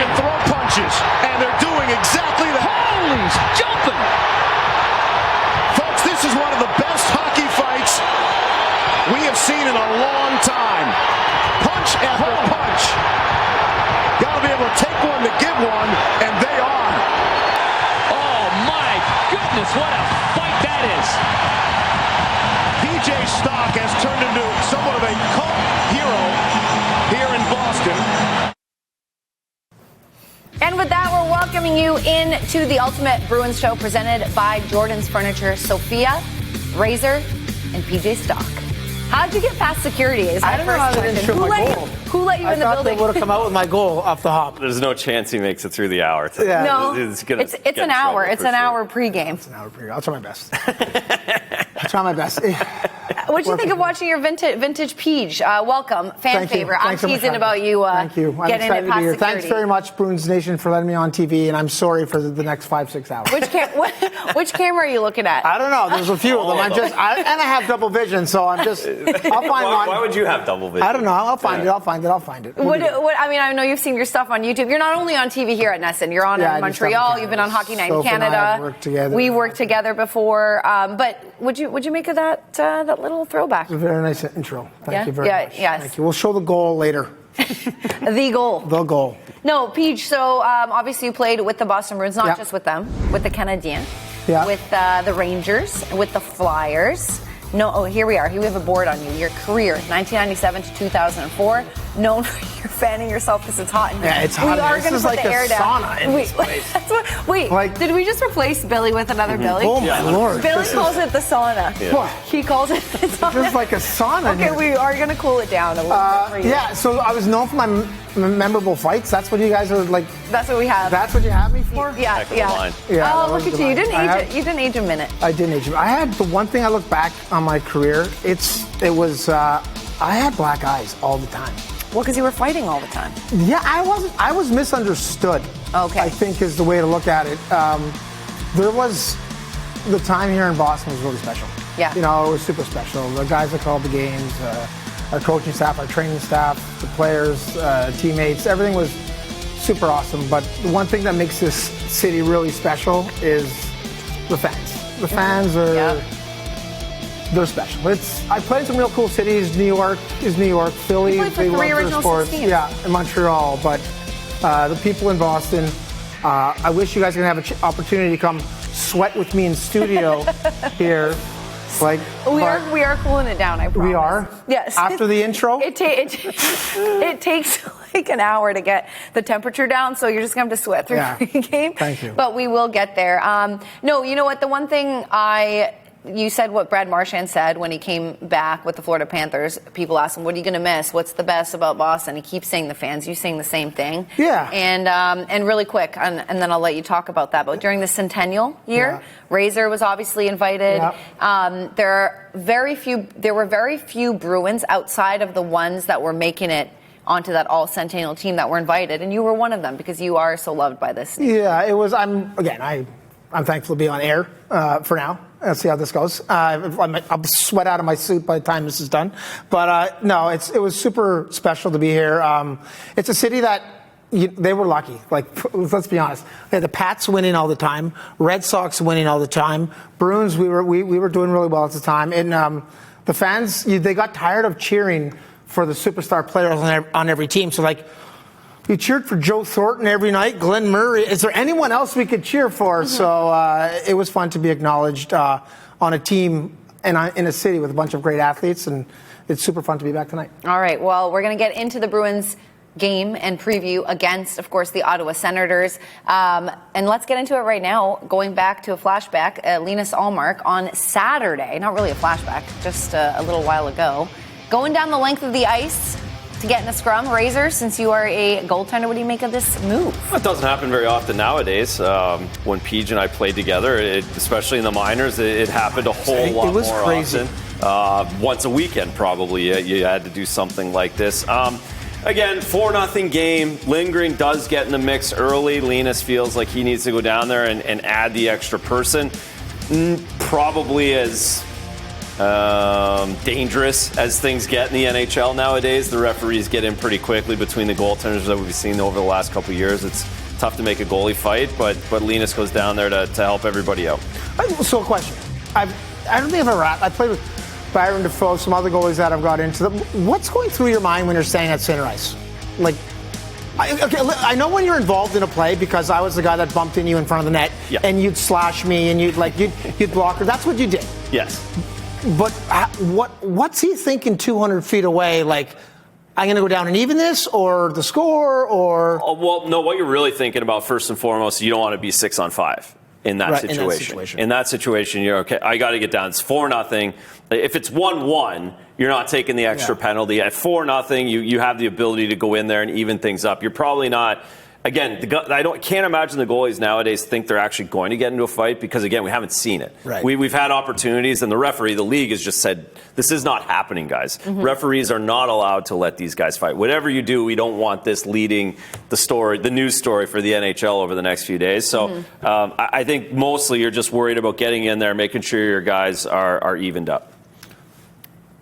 can throw punches, and they're doing exactly that. Holy, he's jumping! Folks, this is one of the best hockey fights we have seen in a long time. Punch after punch. Got to be able to take one to give one, and they are. Oh my goodness, what a fight that is! PJ Stock has turned into somewhat of a cult hero here in Boston. And with that, we're welcoming you into the Ultimate Bruins Show presented by Jordan's Furniture, Sophia, Razor, and PJ Stock. How'd you get past security? Is that I don't know how they didn't show my goal. Who let you in the building? I thought they would have come out with my goal off the hop. There's no chance he makes it through the hour. Yeah. No, it's an hour. It's an hour pregame. It's an hour pregame. I'll try my best. I'll try my best. What do you think of watching your vintage Peach? Welcome, fan favorite. I'm teasing about you. Thank you. I'm getting excited it past to be here. security. Thanks very much, Bruins Nation, for letting me on TV, and I'm sorry for the next 5-6 hours. Which camera are you looking at? I don't know. There's a few of them. I have double vision, so I'll find one. Why would you have double vision? I don't know. I'll find it. I mean, I know you've seen your stuff on YouTube. You're not only on TV here at NESN. You're on in Montreal. You've been on Hockey Night in Canada. We worked together before. But would you make of that little throwback? A very nice intro. Thank you very much. Yes. Thank you. We'll show the goal later. The goal. The goal. No, Peach, so obviously you played with the Boston Bruins, not just with them, with the Canadiens, with the Rangers, with the Flyers. No, here we are. Here we have a board on you. Your career, 1997 to 2004. Known for your fanning yourself because it's hot in here. Yeah, it's hot. We are going to put like the air down. Sauna in this place. Did we just replace Billy with another Billy? Oh my Lord! Billy calls it the sauna. Yeah. What? He calls it the sauna. Just like a sauna. Okay, we are going to cool it down a little bit for you. Yeah. So I was known for my memorable fights. That's what you guys are like. That's what we have. That's what you have me for. Yeah. Yeah. Oh, look at you! You didn't age a minute. I didn't age. I had the one thing I look back on my career. I had black eyes all the time. Well, because you were fighting all the time. Yeah, I was misunderstood. Okay. I think is the way to look at it. There was the time here in Boston was really special. Yeah. You know, it was super special. The guys that called the games, our coaching staff, our training staff, the players, teammates, everything was super awesome. But the one thing that makes this city really special is the fans. The fans are... They're special. I played in some real cool cities. New York is New York. Philly, they love their sports. Yeah, in Montreal. But the people in Boston, I wish you guys could have an opportunity to come sweat with me in studio here. We are cooling it down, I promise. We are? Yes. After the intro? It takes like an hour to get the temperature down, so you're just going to have to sweat through the game. Thank you. But we will get there. No, you know what? The one thing you said what Brad Marchand said when he came back with the Florida Panthers. People asked him, what are you going to miss? What's the best about Boston? He keeps saying the fans. You saying the same thing. Yeah. And really quick, and then I'll let you talk about that. But during the centennial year, Razor was obviously invited. Yeah. There were very few Bruins outside of the ones that were making it onto that all-centennial team that were invited. And you were one of them because you are so loved by this team. Yeah, it was. I'm thankful to be on air for now. Let's see how this goes. I'll sweat out of my suit by the time this is done. But no, it was super special to be here. It's a city that they were lucky. Like, let's be honest. They had the Pats winning all the time, Red Sox winning all the time, Bruins. We were doing really well at the time, and the fans they got tired of cheering for the superstar players on every team. So we cheered for Joe Thornton every night, Glenn Murray. Is there anyone else we could cheer for? Mm-hmm. So it was fun to be acknowledged on a team and in a city with a bunch of great athletes, and it's super fun to be back tonight. All right, well, we're going to get into the Bruins game and preview against, of course, the Ottawa Senators. And let's get into it right now, going back to a flashback. Linus Ullmark on Saturday, not really a flashback, just a little while ago, going down the length of the ice to get in a scrum. Razor, since you are a goaltender, what do you make of this move? It doesn't happen very often nowadays. When Peach and I played together, especially in the minors, it happened a whole lot more often. Once a weekend, probably, you had to do something like this. Again, 4-0 game. Lindgren does get in the mix early. Linus feels like he needs to go down there and add the extra person. Probably as dangerous as things get in the NHL nowadays. The referees get in pretty quickly between the goaltenders that we've seen over the last couple of years. It's tough to make a goalie fight, but Linus goes down there to help everybody out. So a question. I don't think I've ever I played with Byron Defoe, some other goalies that I've got into them. What's going through your mind when you're standing at center ice? Like, I know when you're involved in a play because I was the guy that bumped in you in front of the net, and you'd slash me and you'd block her. That's what you did. Yes. But what's he thinking 200 feet away? Like, I'm going to go down and even this, or the score, or? Oh, well, no. What you're really thinking about first and foremost, you don't want to be 6-on-5 in that situation. In that situation, you're okay. I got to get down. It's 4-0. If it's 1-1, you're not taking the extra penalty. At 4-0, you have the ability to go in there and even things up. You're probably not. Again, can't imagine the goalies nowadays think they're actually going to get into a fight because, again, we haven't seen it. Right. We've had opportunities, and the referee, the league, has just said, this is not happening, guys. Mm-hmm. Referees are not allowed to let these guys fight. Whatever you do, we don't want this leading the news story for the NHL over the next few days. So I think mostly you're just worried about getting in there, making sure your guys are evened up.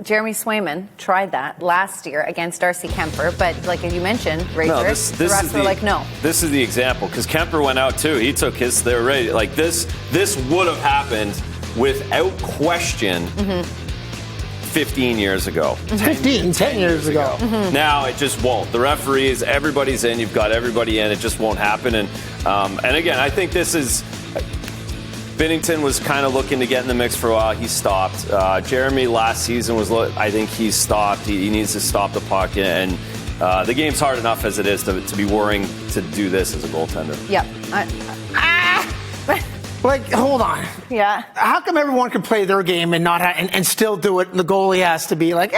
Jeremy Swayman tried that last year against Darcy Kemper, but like you mentioned, Razor, the refs were like, no. This is the example, because Kemper went out too. He took his, they were ready. Like this would have happened without question 15 years ago. 10 years ago. Mm-hmm. Now it just won't. The referees, everybody's in, you've got everybody in, it just won't happen. And again, I think this is... Binnington was kind of looking to get in the mix for a while. He stopped. Jeremy last season I think he's stopped. He needs to stop the puck. And the game's hard enough as it is to be worrying to do this as a goaltender. Yep. Like, hold on. Yeah. How come everyone can play their game and not and still do it? And the goalie has to be like,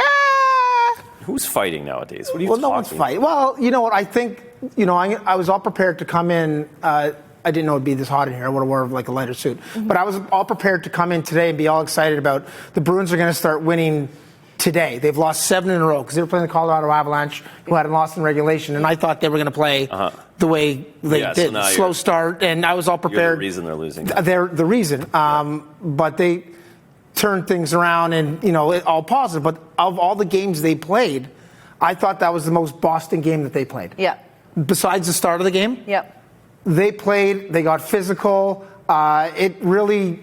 Who's fighting nowadays? What are you talking? No one's fighting. Well, you know what? I think, I was all prepared to come in. I didn't know it'd be this hot in here. I would have worn like a lighter suit. Mm-hmm. But I was all prepared to come in today and be all excited about the Bruins are going to start winning today. They've lost 7 in a row because they were playing the Colorado Avalanche, who hadn't lost in regulation. And I thought they were going to play the way they did. So slow start. And I was all prepared. You're the reason they're losing. They're the reason. But they turned things around and, all positive. But of all the games they played, I thought that was the most Boston game that they played. Yeah. Besides the start of the game. Yep. They played, they got physical. It really,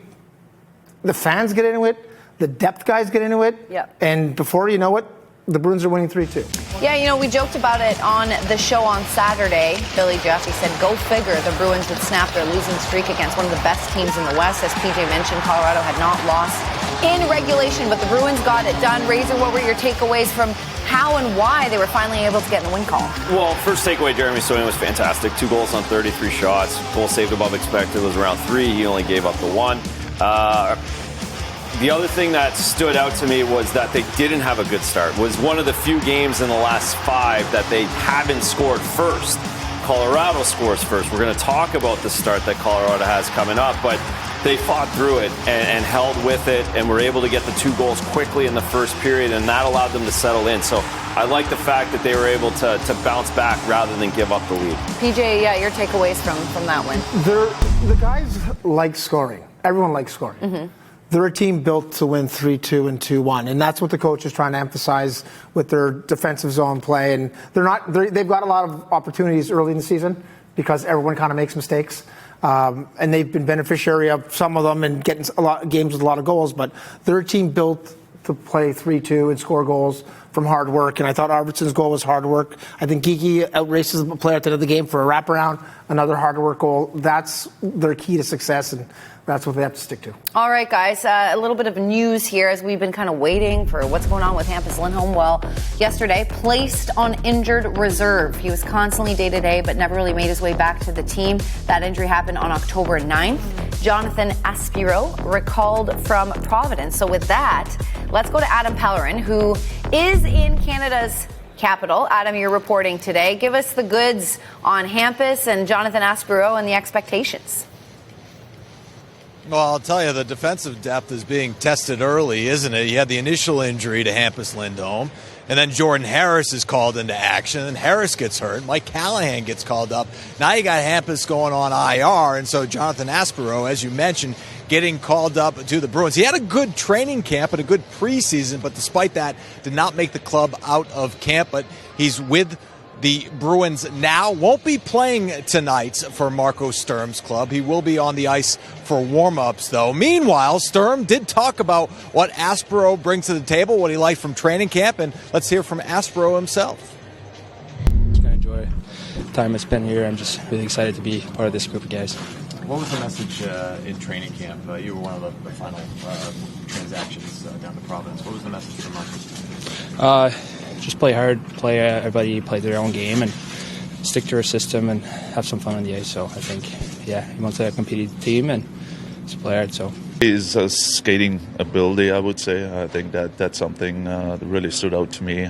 the fans get into it, the depth guys get into it. Yep. And before you know it, the Bruins are winning 3-2. Yeah, we joked about it on the show on Saturday. Billy Jeffy said, go figure, the Bruins would snap their losing streak against one of the best teams in the West. As PJ mentioned, Colorado had not lost in regulation, but the Bruins got it done. Razor, what were your takeaways from how and why they were finally able to get in the win call? Well, first takeaway, Jeremy Swayman was fantastic. 2 goals on 33 shots. Goal saved above expected was around 3. He only gave up the 1. The other thing that stood out to me was that they didn't have a good start. It was one of the few games in the last 5 that they haven't scored first. Colorado scores first. We're going to talk about the start that Colorado has coming up, but they fought through it and held with it and were able to get the 2 goals quickly in the first period, and that allowed them to settle in. So I like the fact that they were able to bounce back rather than give up the lead. PJ, your takeaways from that win? The guys like scoring. Everyone likes scoring. Mm-hmm. They're a team built to win 3-2 and 2-1, and that's what the coach is trying to emphasize with their defensive zone play. And they've got a lot of opportunities early in the season because everyone kind of makes mistakes. And they've been beneficiary of some of them and getting a lot of games with a lot of goals. But they're a team built to play 3-2 and score goals from hard work. And I thought Arvidsson's goal was hard work. I think Geekie outraces the player at the end of the game for a wraparound, another hard work goal. That's their key to success, and that's what they have to stick to. All right, guys, a little bit of news here as we've been kind of waiting for what's going on with Hampus Lindholm. Well, yesterday, placed on injured reserve. He was constantly day-to-day, but never really made his way back to the team. That injury happened on October 9th. Jonathan Aspiro recalled from Providence. So with that, let's go to Adam Pellerin, who is in Canada's capital. Adam, you're reporting today. Give us the goods on Hampus and Jonathan Aspiro and the expectations. Well, I'll tell you, the defensive depth is being tested early, isn't it? You had the initial injury to Hampus Lindholm, and then Jordan Harris is called into action, and Harris gets hurt. Mike Callahan gets called up. Now you got Hampus going on IR, and so Jonathan Aspiro, as you mentioned, getting called up to the Bruins. He had a good training camp and a good preseason, but despite that, did not make the club out of camp. But he's with the Bruins now. Won't be playing tonight for Marco Sturm's club. He will be on the ice for warm-ups, though. Meanwhile, Sturm did talk about what Aspero brings to the table, what he liked from training camp, and let's hear from Aspero himself. Just going to enjoy the time I spent here. I'm just really excited to be part of this group of guys. What was the message in training camp? You were one of the final transactions down to Providence. What was the message from Marco? Just play hard, everybody play their own game, and stick to our system and have some fun on the ice. So I think, he wants a competitive team and just play hard. So his skating ability, I would say. I think that's something that really stood out to me.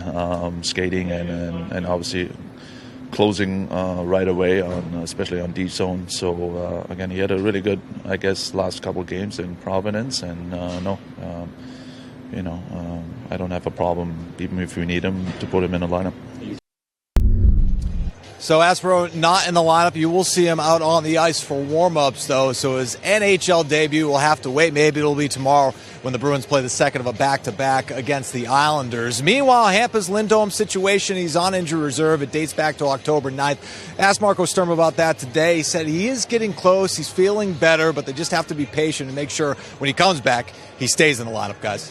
Skating and obviously closing right away, especially on D zone. So again, he had a really good, I guess, last couple of games in Providence, and I don't have a problem, even if we need him, to put him in the lineup. So Aspero not in the lineup. You will see him out on the ice for warm-ups, though. So his NHL debut will have to wait. Maybe it'll be tomorrow when the Bruins play the second of a back-to-back against the Islanders. Meanwhile, Hampus Lindholm's situation, he's on injury reserve. It dates back to October 9th. Asked Marco Sturm about that today. He said he is getting close. He's feeling better, but they just have to be patient and make sure when he comes back, he stays in the lineup, guys.